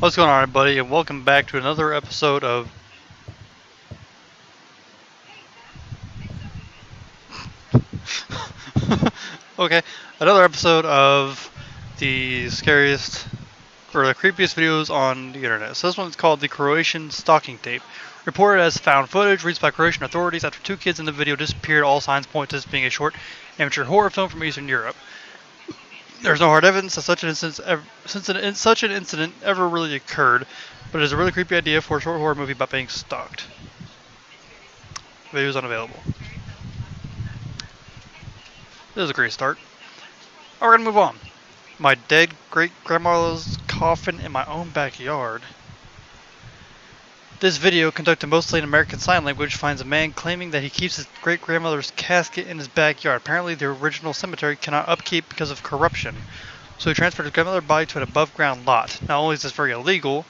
What's going on, everybody, and welcome back to another episode of okay, another episode of the scariest or the creepiest videos on the internet. So this one's called the Croatian stalking tape. Reported as found footage released by Croatian authorities after two kids in the video disappeared. All signs point to this being a short amateur horror film from Eastern Europe. There's no hard evidence that such an incident ever really occurred, but it is a really creepy idea for a short horror movie about being stalked. Video is unavailable. This is a great start. We're gonna move on. My dead great-grandmother's coffin in my own backyard. This video, conducted mostly in American Sign Language, finds a man claiming that he keeps his great-grandmother's casket in his backyard. Apparently, the original cemetery cannot upkeep because of corruption, so he transferred his grandmother's body to an above-ground lot. Not only is this very illegal,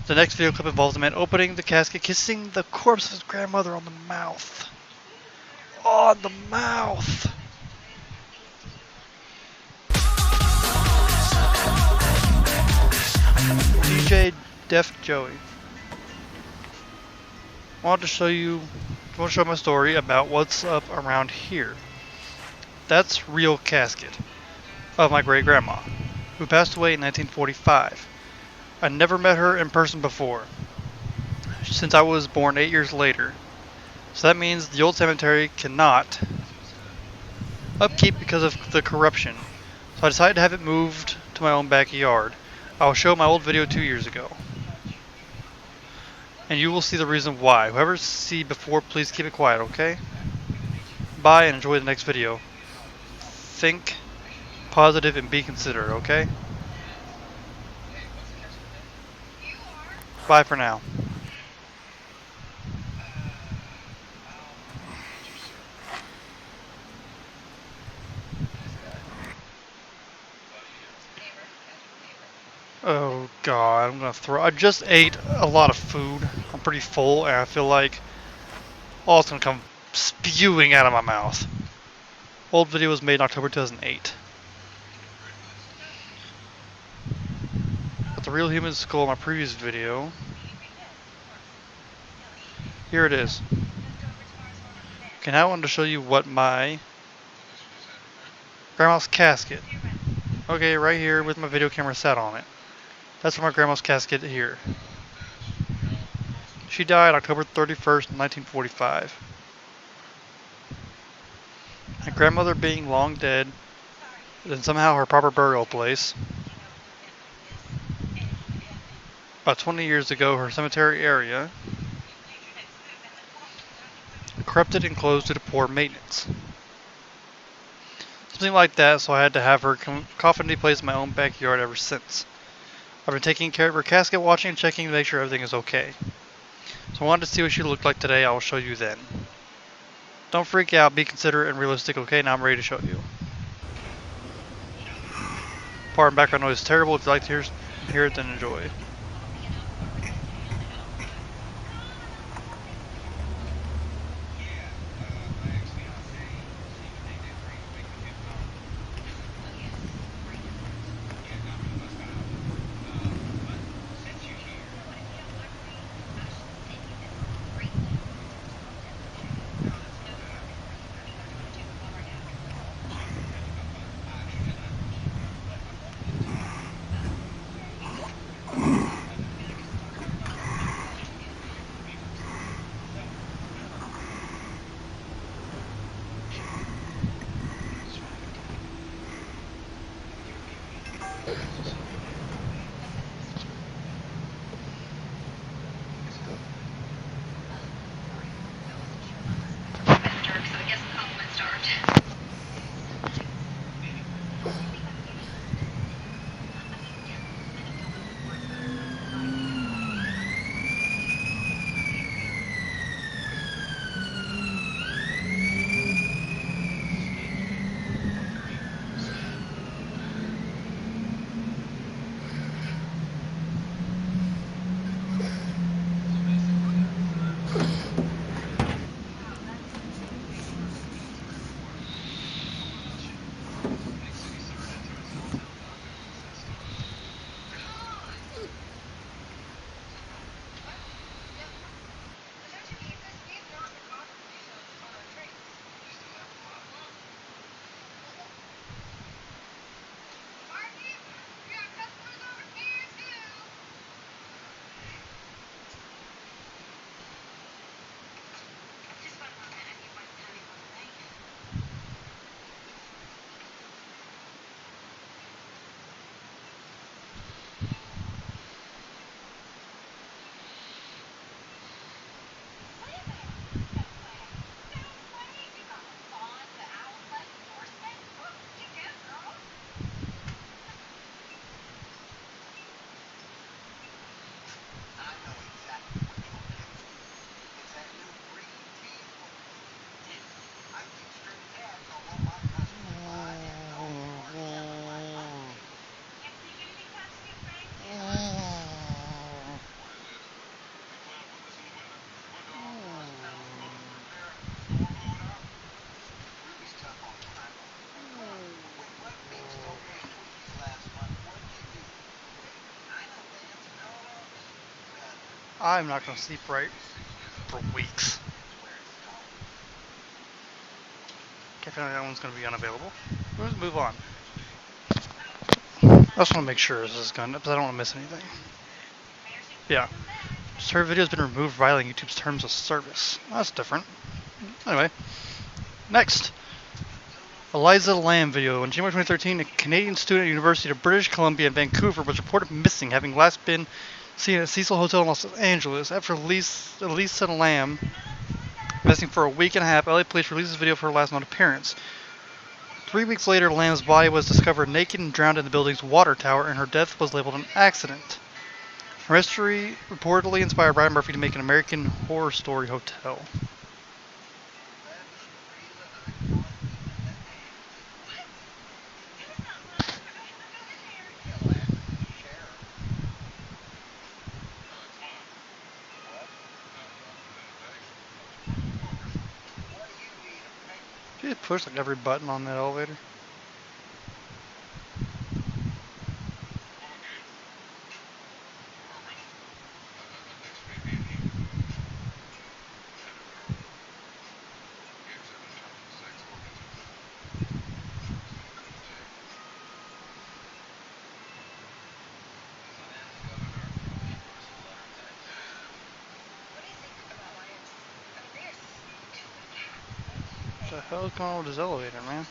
the next video clip involves a man opening the casket, kissing the corpse of his grandmother on the mouth. On the mouth! DJ Def Joey. I want to show my story about what's up around here. That's real casket of my great grandma, who passed away in 1945. I never met her in person before, since I was born 8 years later. So that means the old cemetery cannot upkeep because of the corruption. So I decided to have it moved to my own backyard. I'll show my old video 2 years ago, and you will see the reason why. Whoever see before, please keep it quiet, okay? Bye and enjoy the next video. Think positive and be considerate, okay? Bye for now. Oh god, I'm gonna throw. I just ate a lot of food. I'm pretty full, and I feel like all it's gonna come spewing out of my mouth. Old video was made in October 2008. But the real human skull in my previous video. Here it is. Okay, now I wanted to show you what my grandma's casket. Okay, right here with my video camera set on it. That's for my grandma's casket here. She died October 31st, 1945. My grandmother being long dead, and somehow her proper burial place. About 20 years ago, her cemetery area corrupted and closed due to poor maintenance. Something like that, so I had to have her coffin be placed in my own backyard ever since. I've been taking care of her casket, watching and checking to make sure everything is okay. So I wanted to see what she looked like today. I will show you then. Don't freak out, be considerate and realistic, okay? Now I'm ready to show you. Pardon background noise is terrible. If you'd like to hear it, then enjoy. I'm not going to sleep right for weeks. Okay, apparently that one's going to be unavailable. Let's move on. I just want to make sure this is going, because I don't want to miss anything. Yeah. Her video has been removed violating YouTube's terms of service. That's different. Anyway, next. Eliza Lamb video. In January 2013, a Canadian student at the University of British Columbia in Vancouver was reported missing, having last been seen at Cecil Hotel in Los Angeles. After Elisa Lamb missing for a week and a half, LA police released this video for her last known appearance. 3 weeks later, Lamb's body was discovered naked and drowned in the building's water tower, and her death was labeled an accident. Her mystery reportedly inspired Ryan Murphy to make an American Horror Story hotel. Did you push like every button on that elevator? What the hell is going on with this elevator, man?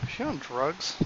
Is she on drugs?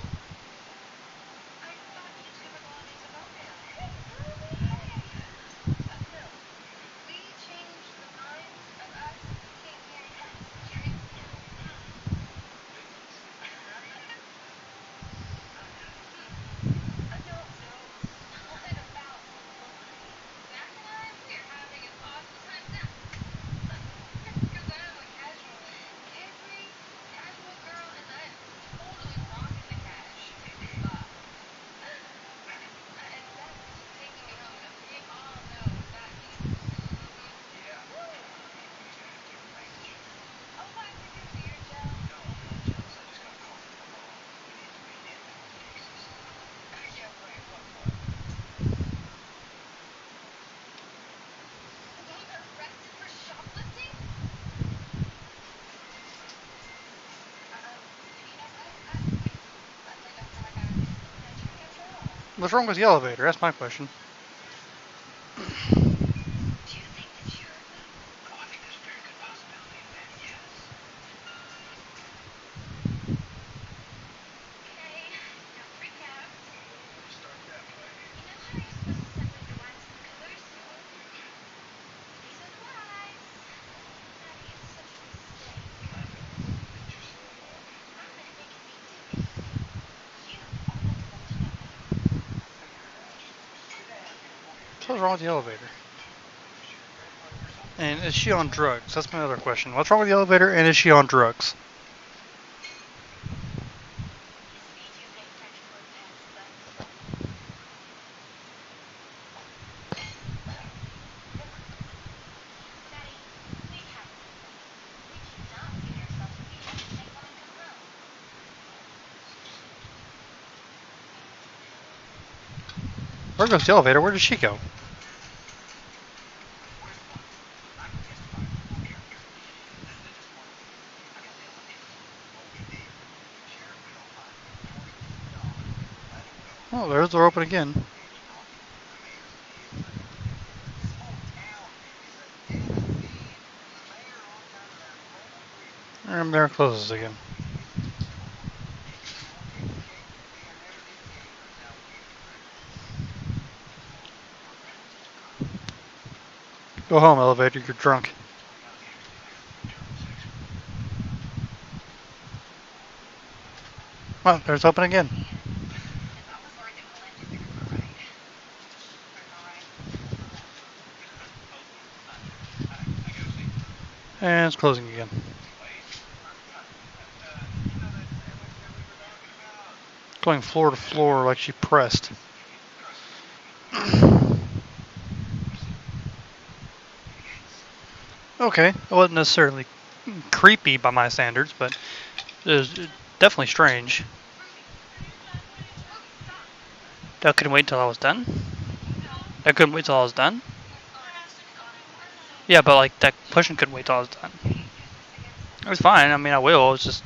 What's wrong with the elevator? That's my question. What's wrong with the elevator? And is she on drugs? That's my other question. What's wrong with the elevator, and is she on drugs? Where goes the elevator? Where did she go? Oh, there's the door open again. And there it closes again. Go home, elevator. You're drunk. Well, there's open again. And it's closing again. Going floor to floor like she pressed. Okay, it wasn't necessarily creepy by my standards, but it was definitely strange. I couldn't wait till I was done. I couldn't wait till I was done. Yeah, but like that question couldn't wait till I was done. It was fine. I mean, I will. It's just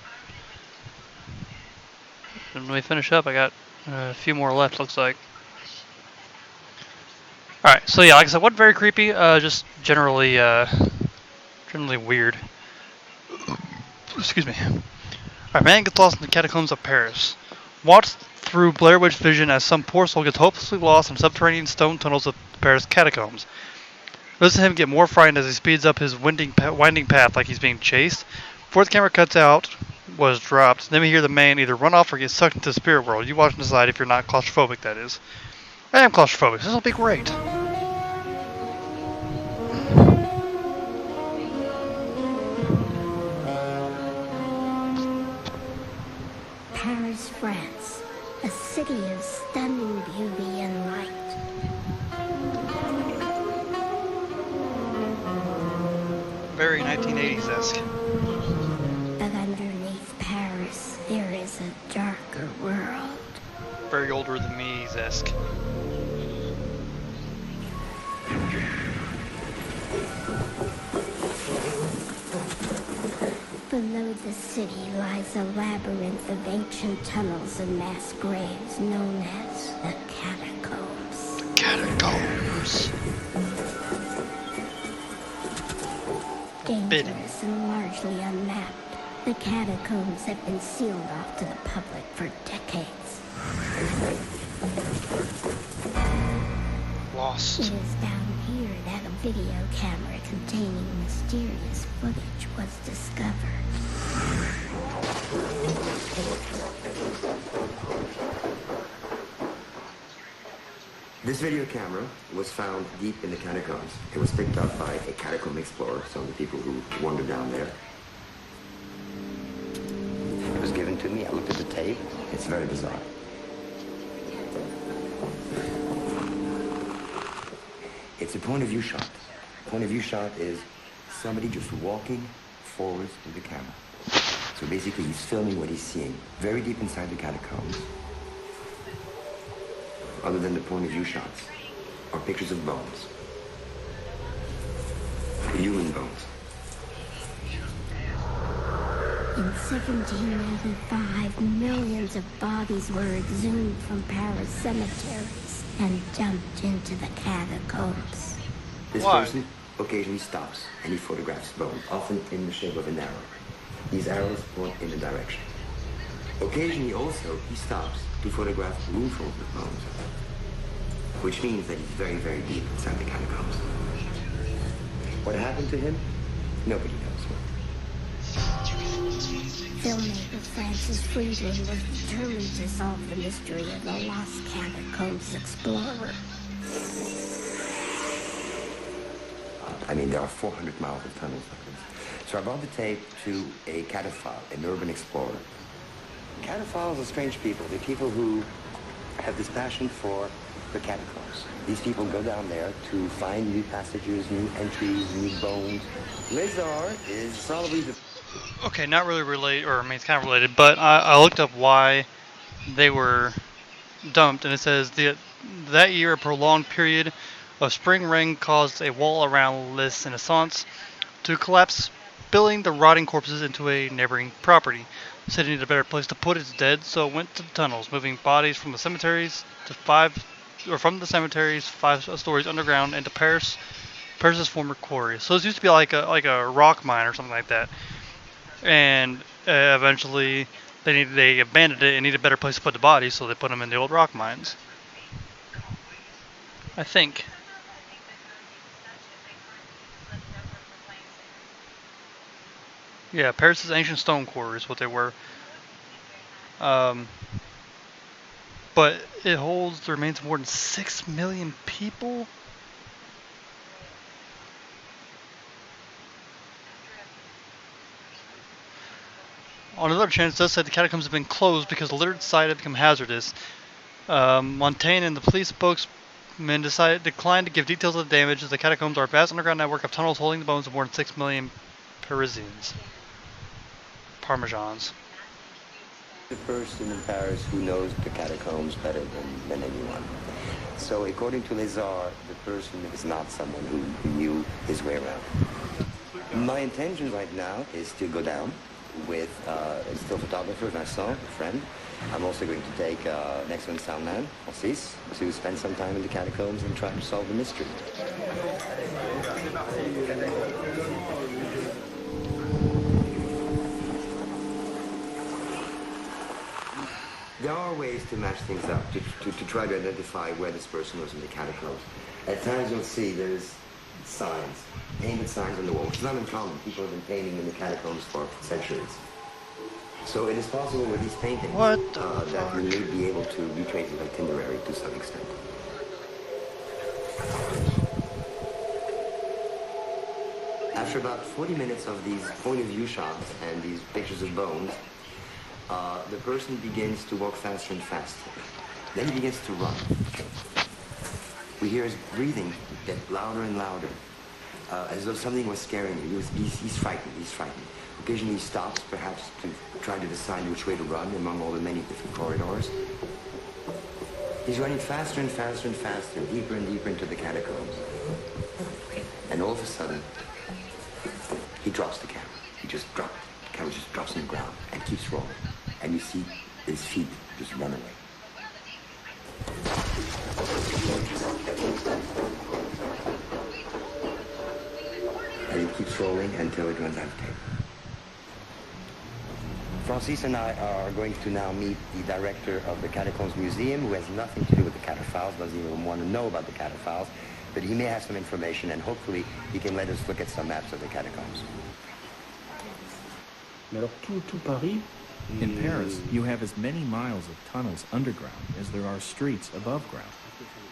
when we finish up, I got a few more left. Looks like. All right. So yeah, like I said, wasn't very creepy. Just generally weird. Excuse me. Alright, man gets lost in the catacombs of Paris. Watch through Blair Witch vision as some poor soul gets hopelessly lost in subterranean stone tunnels of the Paris catacombs. Listen to him get more frightened as he speeds up his winding path like he's being chased. Before the camera cuts out, was dropped. Then we hear the man either run off or get sucked into the spirit world. You watch and decide if you're not claustrophobic, that is. I am claustrophobic. This will be great. Paris, France, a city of stunning beauty and light. Very 1980s-esque. But underneath Paris, there is a darker world. Very older than me-esque. Below the city lies a labyrinth of ancient tunnels and mass graves known as the catacombs. Catacombs. Dangerous and largely unmapped, the catacombs have been sealed off to the public for decades. Lost. It is down here that a video camera containing mysterious footage was discovered. This video camera was found deep in the catacombs. It was picked up by a catacomb explorer, some of the people who wandered down there. It was given to me. I looked at the tape. It's very bizarre. It's a point of view shot. Point of view shot is somebody just walking forwards with the camera. So basically he's filming what he's seeing very deep inside the catacombs. Other than the point of view shots are pictures of bones. Human bones. In 1785, millions of bodies were exhumed from Paris cemeteries and dumped into the catacombs. This Why? person occasionally stops and he photographs bone, often in the shape of an arrow. These arrows point in a direction. Occasionally also he stops to photograph roomfuls of bones, which means that he's very, very deep inside the catacombs. What happened to him? Nobody knows. Filmmaker Francis Friedland was determined to solve the mystery of the lost catacombs explorer. I mean, there are 400 miles of tunnels like this. So I brought the tape to a cataphile, an urban explorer. Cataphiles are strange people. They're people who have this passion for the catacombs. These people go down there to find new passages, new entries, new bones. Lazar is probably the... Okay, not really related, or I mean, it's kind of related, but I looked up why they were dumped, and it says that year a prolonged period of spring rain caused a wall around Les Innocents to collapse, spilling the rotting corpses into a neighboring property. The city needed a better place to put its dead, so it went to the tunnels, moving bodies from the cemeteries from the cemeteries 5 stories underground into Paris's former quarry. So this used to be like a rock mine or something like that, and eventually they abandoned it and needed a better place to put the bodies, so they put them in the old rock mines. I think. Yeah, Paris's ancient stone quarries, what they were. But it holds the remains of more than 6 million people? On another chance, it does say the catacombs have been closed because the littered site had become hazardous. Montaigne and the police spokesman declined to give details of the damage, as the catacombs are a vast underground network of tunnels holding the bones of more than 6 million Parisians. Parmesans. The person in Paris who knows the catacombs better than anyone. So according to Lézard, the person is not someone who knew his way around. My intention right now is to go down with a still photographer, Vincent, a friend. I'm also going to take an excellent soundman, Francis, to spend some time in the catacombs and try to solve the mystery. There are ways to match things up, to try to identify where this person was in the catacombs. At times you'll see there's signs, painted signs on the wall, which is not uncommon. People have been painting in the catacombs for centuries. So it is possible with these paintings that you may be able to retrace an itinerary to some extent. After about 40 minutes of these point-of-view shots and these pictures of bones, the person begins to walk faster and faster. Then he begins to run. We hear his breathing get louder and louder, as though something was scaring him. He's frightened. Occasionally he stops, perhaps to try to decide which way to run among all the many different corridors. He's running faster and faster and faster, deeper and deeper into the catacombs. And all of a sudden, he drops the camera. The camera just drops on the ground and keeps rolling. And you see his feet just run away. And it keeps rolling until it runs out of tape. Francis and I are going to now meet the director of the Catacombs Museum, who has nothing to do with the cataphiles, doesn't even want to know about the cataphiles, but he may have some information, and hopefully he can let us look at some maps of the catacombs. In Paris, you have as many miles of tunnels underground as there are streets above ground.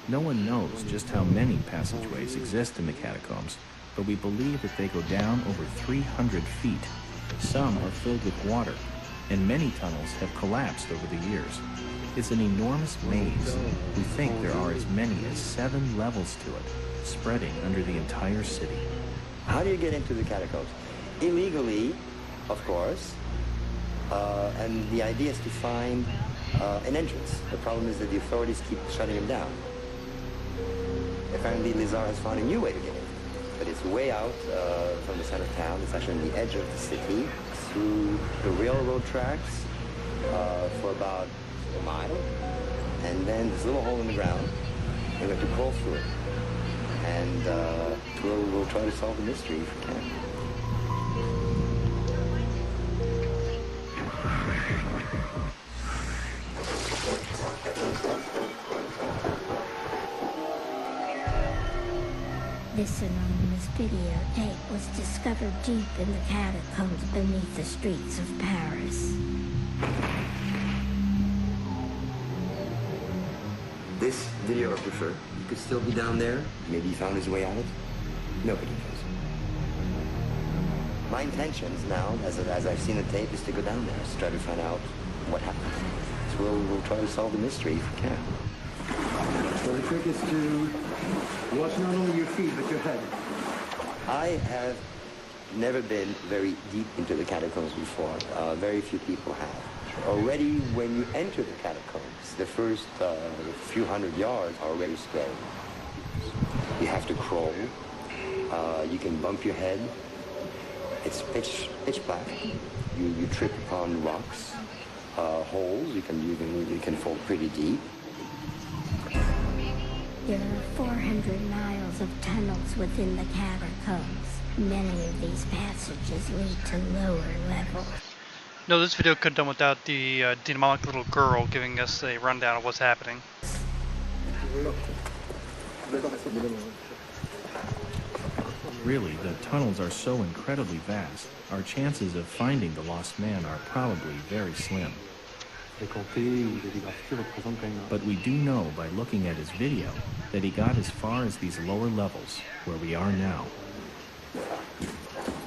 No one knows just how many passageways exist in the catacombs, but we believe that they go down over 300 feet. Some are filled with water, and many tunnels have collapsed over the years. It's an enormous maze. We think there are as many as 7 levels to it, spreading under the entire city. How do you get into the catacombs? Illegally, of course. And the idea is to find an entrance. The problem is that the authorities keep shutting them down. Apparently, Lézard has found a new way to get in. But it's way out from the center of town. It's actually on the edge of the city, through the railroad tracks for about a mile. And then this little hole in the ground. We're going to crawl through it. And we'll try to solve the mystery if we can. This anonymous videotape was discovered deep in the catacombs beneath the streets of Paris. This videographer, he could still be down there. Maybe he found his way out. Nobody knows. My intentions now, as I've seen the tape, is to go down there to try to find out what happened. So we'll try to solve the mystery if we can. So the trick is to watch not only your feet, but your head. I have never been very deep into the catacombs before. Very few people have. Already when you enter the catacombs, the first few hundred yards are already scary. You have to crawl. You can bump your head. It's pitch black. You trip upon rocks, holes. You can fall pretty deep. There are 400 miles of tunnels within the catacombs. Many of these passages lead to lower levels. No, this video couldn't done without the demonic little girl giving us a rundown of what's happening. Really, the tunnels are so incredibly vast, our chances of finding the lost man are probably very slim. But we do know by looking at his video that he got as far as these lower levels, where we are now.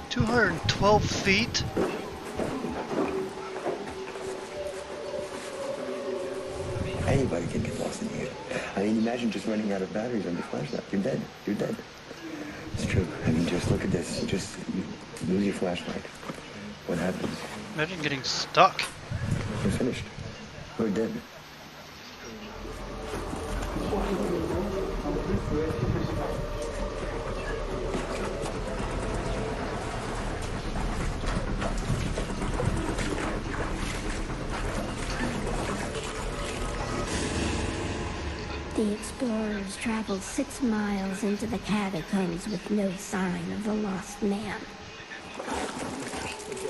212 feet? Anybody can get lost in here. I mean, imagine just running out of batteries on your flashlight. You're dead. You're dead. It's true. I mean, just look at this. Lose your flashlight. What happens? Imagine getting stuck. We're finished. We're dead. The explorers traveled 6 miles into the catacombs with no sign of the lost man.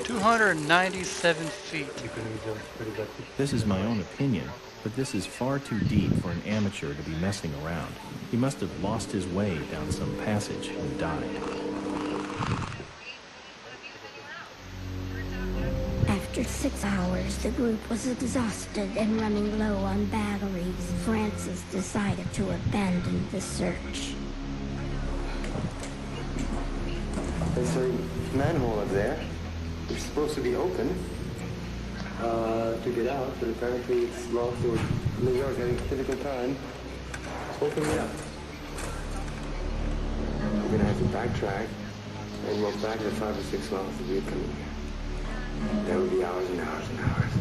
297 feet. This is my own opinion, but this is far too deep for an amateur to be messing around. He must have lost his way down some passage and died. After 6 hours, the group was exhausted and running low on batteries. Francis decided to abandon the search. There's a manhole up there. It's supposed to be open to get out, but apparently it's locked or New York having a difficult time opening it up. We're gonna have to backtrack and walk back the 5 or 6 miles that we've come. That would be hours and hours and hours.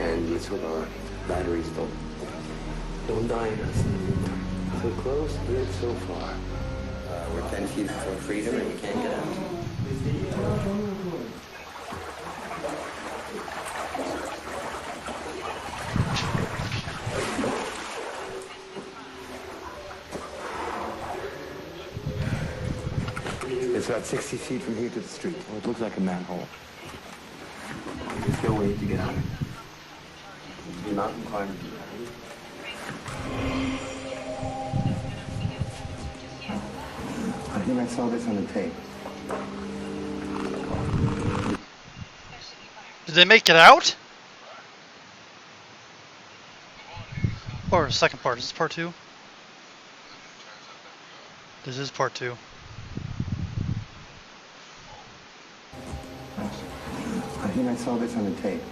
And let's hope our batteries don't die in us in the meantime. So close, yet so far. We're 10 feet from freedom and we can't get out. It's about 60 feet from here to the street. Well, it looks like a manhole. There's no way to get out. The mountain climber. I think I saw this on the tape. Did they make it out? Or second part? Is this part 2? This is part 2. I think I saw this on the tape.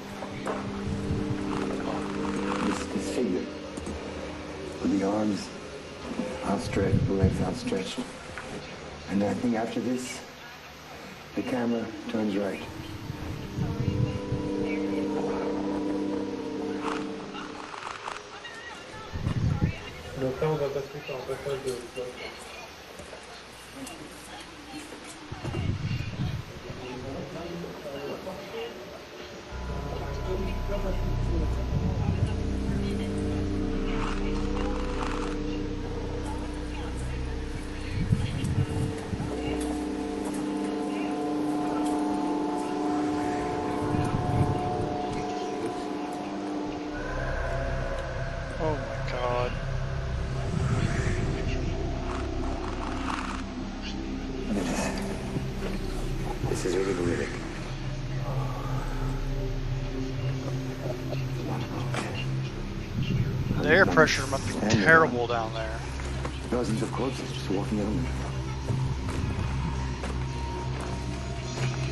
This figure with the arms outstretched, the legs outstretched. And I think after this, the camera turns right. Donc là, on va passer par un passage de... Oh my god. Look at this. This is really horrific. The air pressure must be terrible down there. Dozens of corpses just walking around.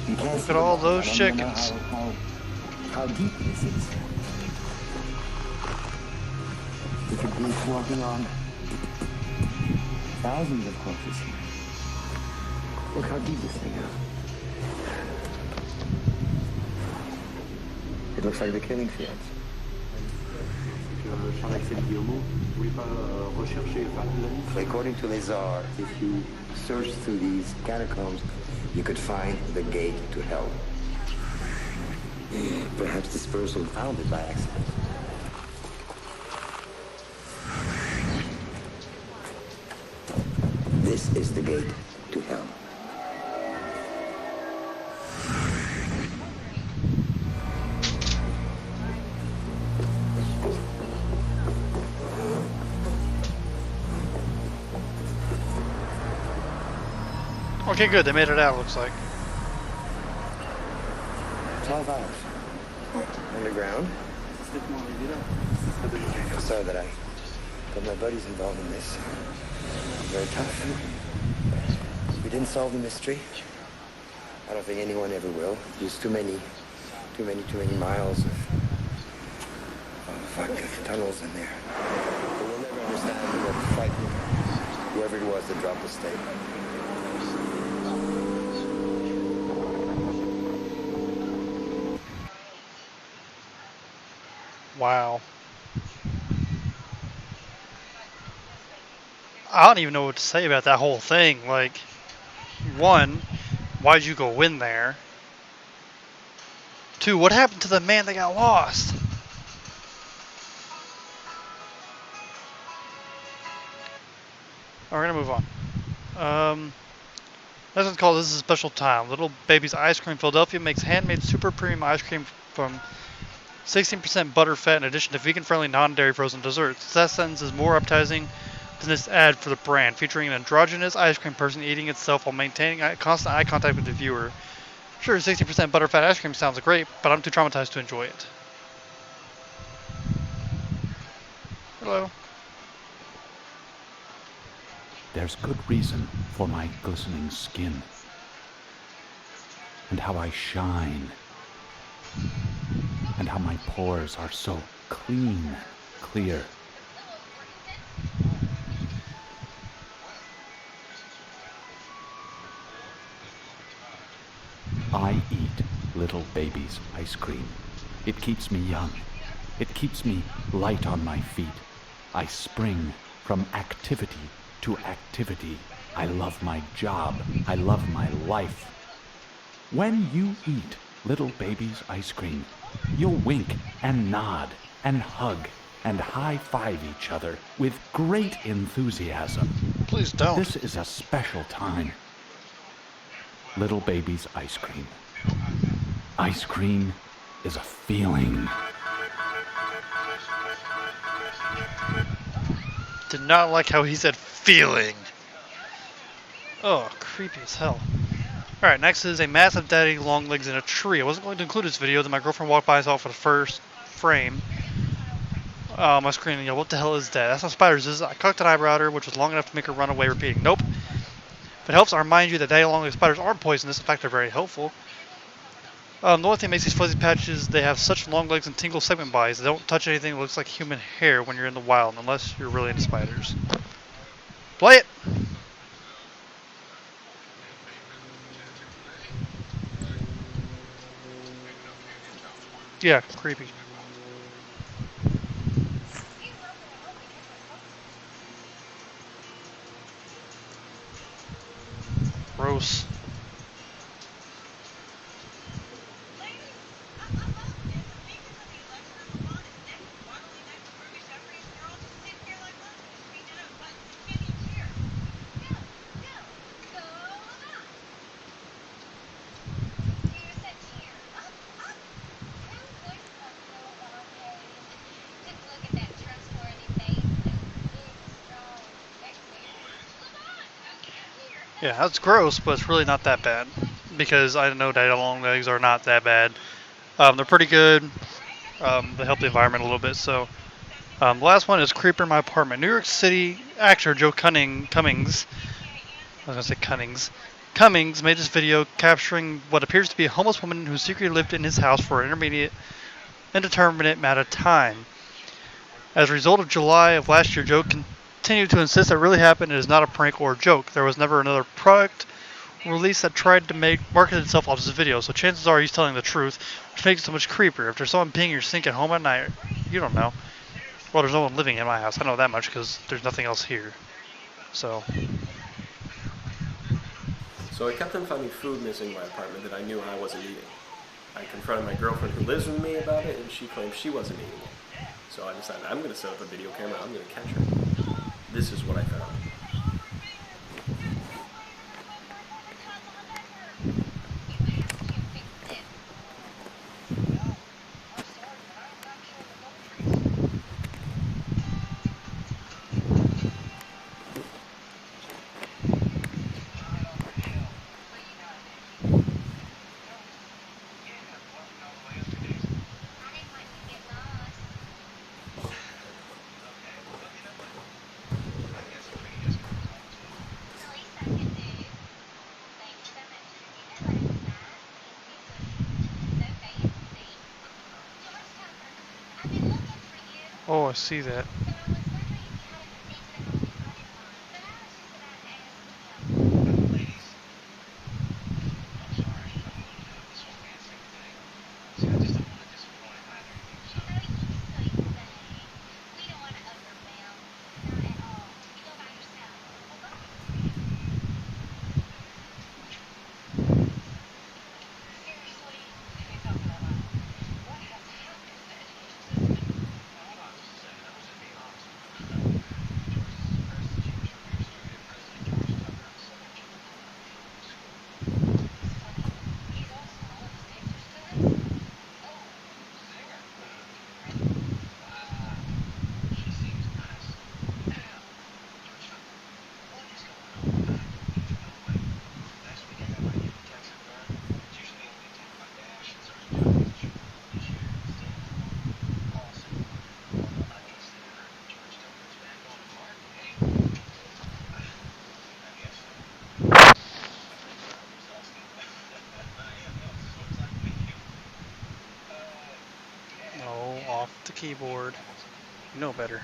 You can't Look see at all the those bottom. I don't know chickens. how deep this is. We could be walking on thousands of corpses here. Look how deep this thing is. It looks like the killing fields. According to Lazar, if you search through these catacombs, you could find the gate to hell. Perhaps this person found it by accident. This is the gate to hell. Okay, good. They made it out, looks like. 12 hours. Underground. I'm sorry that I got my buddies involved in this. Very tough. We didn't solve the mystery. I don't think anyone ever will. There's too many miles of tunnels in there. But we'll never understand what frightened whoever it was that dropped the tape. Wow. I don't even know what to say about that whole thing. Like, one, why'd you go in there? Two, what happened to the man that got lost? We're gonna move on. This one's called This is a Special Time. Little Baby's Ice Cream Philadelphia makes handmade super premium ice cream from 16% butter fat in addition to vegan-friendly non-dairy frozen desserts. That sentence is more appetizing than this ad for the brand, featuring an androgynous ice cream person eating itself while maintaining constant eye contact with the viewer. Sure, 60% butterfat ice cream sounds great, but I'm too traumatized to enjoy it. Hello. There's good reason for my glistening skin, and how I shine, and how my pores are so clean, clear. I eat little baby's ice cream. It keeps me young. It keeps me light on my feet. I spring from activity to activity. I love my job. I love my life. When you eat little baby's ice cream, you'll wink and nod and hug and high-five each other with great enthusiasm. Please don't. This is a special time. Little baby's ice cream. Ice cream is a feeling. Did not like how he said feeling. Oh, creepy as hell. Alright, next is a massive daddy long legs in a tree. I wasn't going to include this video, then my girlfriend walked by and saw it for the first frame. My screen, what the hell is that? That's how spiders is. I cocked an eyebrow at her, which was long enough to make her run away, repeating, nope. If it helps, I remind you that daddy long legged spiders aren't poisonous. In fact, they're very helpful. The only thing that makes these fuzzy patches, they have such long legs and tingle segment bodies. They don't touch anything that looks like human hair when you're in the wild, unless you're really into spiders. Play it! Yeah, creepy. Gross. Yeah, that's gross, but it's really not that bad. Because I know daddy long legs are not that bad. They're pretty good. They help the environment a little bit, so. The last one is Creeper in My Apartment. New York City actor Joe Cummings, I was going to say Cummings, Cummings made this video capturing what appears to be a homeless woman who secretly lived in his house for an indeterminate amount of time. As a result of July of last year, Joe continued to insist that it really happened and is not a prank or a joke. There was never another product release that tried to market itself off this video, so chances are he's telling the truth, which makes it so much creepier. If there's someone peeing your sink at home at night, you don't know. Well, there's no one living in my house. I know that much because there's nothing else here. So I kept on finding food missing in my apartment that I knew I wasn't eating. I confronted my girlfriend who lives with me about it, and she claimed she wasn't eating it. So I decided I'm going to set up a video camera, I'm going to catch her. This is what I found. oh, I see that. the keyboard. You know better.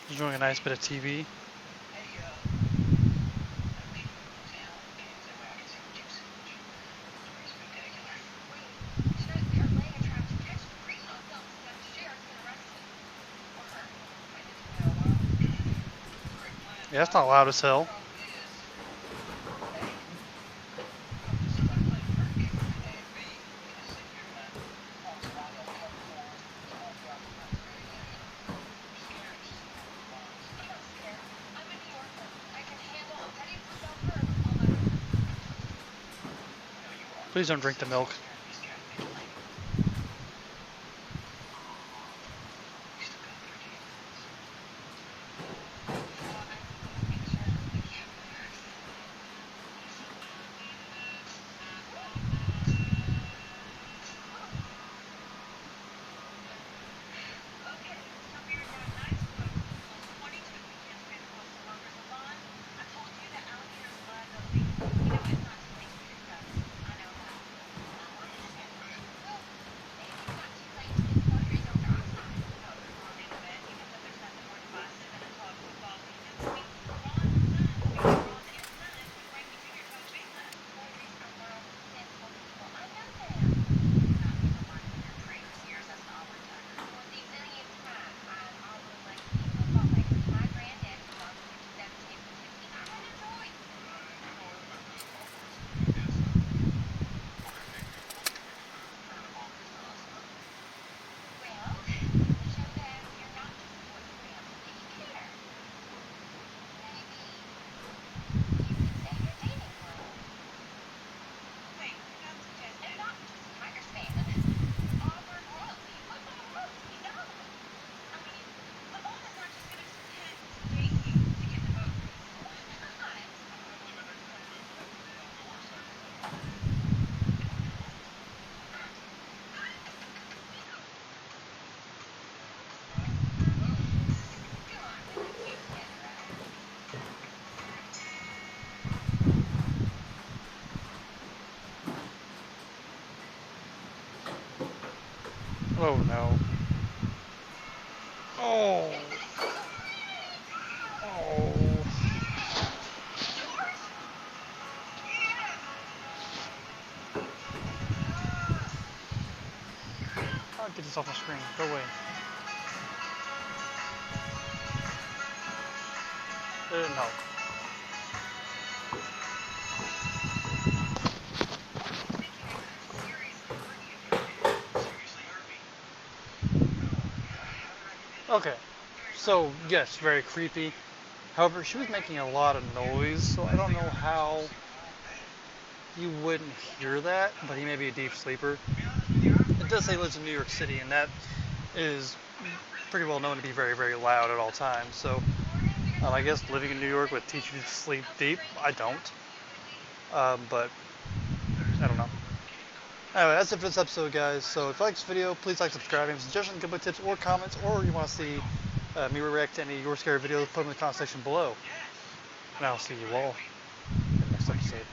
Enjoying a nice bit of TV. Yeah, it's not loud as hell. Please don't drink the milk. Oh no. Oh. Oh. I'll get this off my screen. Go away. No. Okay. So, yes, very creepy. However, she was making a lot of noise, so I don't know how you wouldn't hear that, but he may be a deep sleeper. It does say he lives in New York City, and that is pretty well known to be very, very loud at all times. So, I guess living in New York would teach you to sleep deep. I don't. But, I don't know. Anyway, that's it for this episode, guys. So if you like this video, please like, subscribe, and suggestions, good tips, or comments, or you want to see me react to any of your scary videos, put them in the comment section below. And I'll see you all in the next episode.